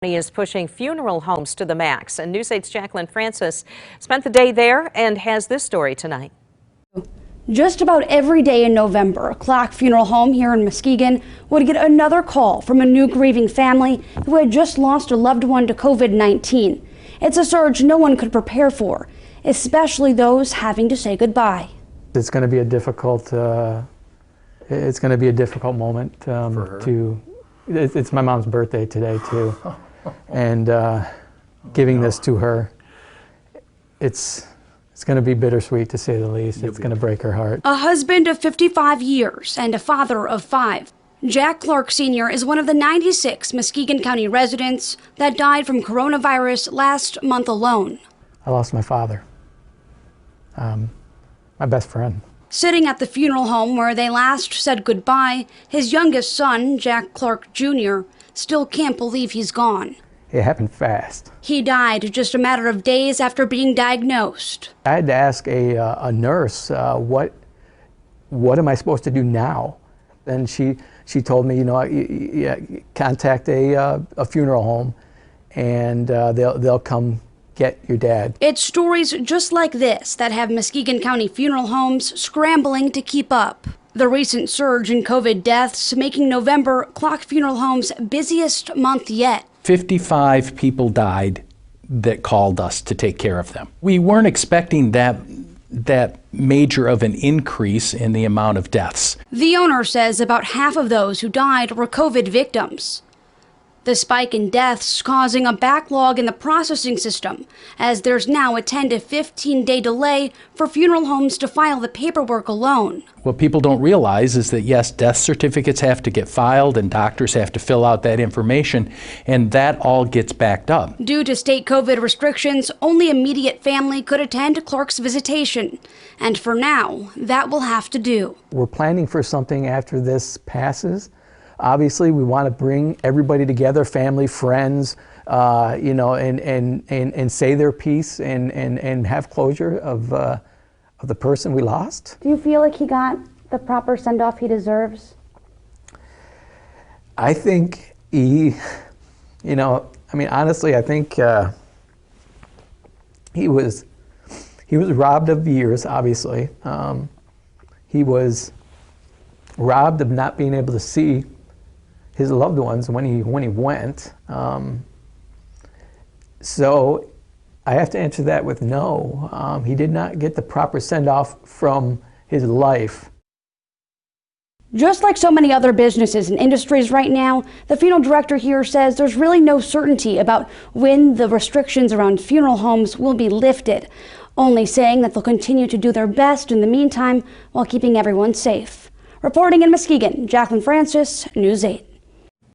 Is pushing funeral homes to the max, and News 8's Jacqueline Francis spent the day there and has this story tonight. Just about every day in November, a Clark Funeral Home here in Muskegon would get another call from a new grieving family who had just lost a loved one to COVID-19. It's a surge no one could prepare for, especially those having to say goodbye. It's going to be a difficult moment for her. It's my mom's birthday today too. And giving this to her, it's going to be bittersweet to say the least. It's going to break her heart. A husband of 55 years and a father of 5, Jack Clark Sr. is one of the 96 Muskegon County residents that died from coronavirus last month alone. I lost my father, my best friend. Sitting at the funeral home where they last said goodbye, his youngest son, Jack Clark Jr., still can't believe he's gone. It happened fast. He died just a matter of days after being diagnosed. I had to ask a nurse, what am I supposed to do now? And she told me, contact a funeral home, and they'll come get your dad. It's stories just like this that have Muskegon County funeral homes scrambling to keep up. The recent surge in COVID deaths making November Clark Funeral Home's busiest month yet. 55 people died that called us to take care of them. We weren't expecting that major of an increase in the amount of deaths. The owner says about half of those who died were COVID victims. The spike in deaths causing a backlog in the processing system, as there's now a 10 to 15-day delay for funeral homes to file the paperwork alone. What people don't realize is that, yes, death certificates have to get filed and doctors have to fill out that information, and that all gets backed up. Due to state COVID restrictions, only immediate family could attend Clark's visitation. And for now, that will have to do. We're planning for something after this passes. Obviously, we want to bring everybody together, family, friends, and say their piece and have closure of the person we lost. Do you feel like he got the proper send-off he deserves? I think honestly, I think he was robbed of years, obviously. He was robbed of not being able to see his loved ones when he went. So I have to answer that with no. He did not get the proper send-off from his life. Just like so many other businesses and industries right now, the funeral director here says there's really no certainty about when the restrictions around funeral homes will be lifted, only saying that they'll continue to do their best in the meantime while keeping everyone safe. Reporting in Muskegon, Jacqueline Francis, News 8.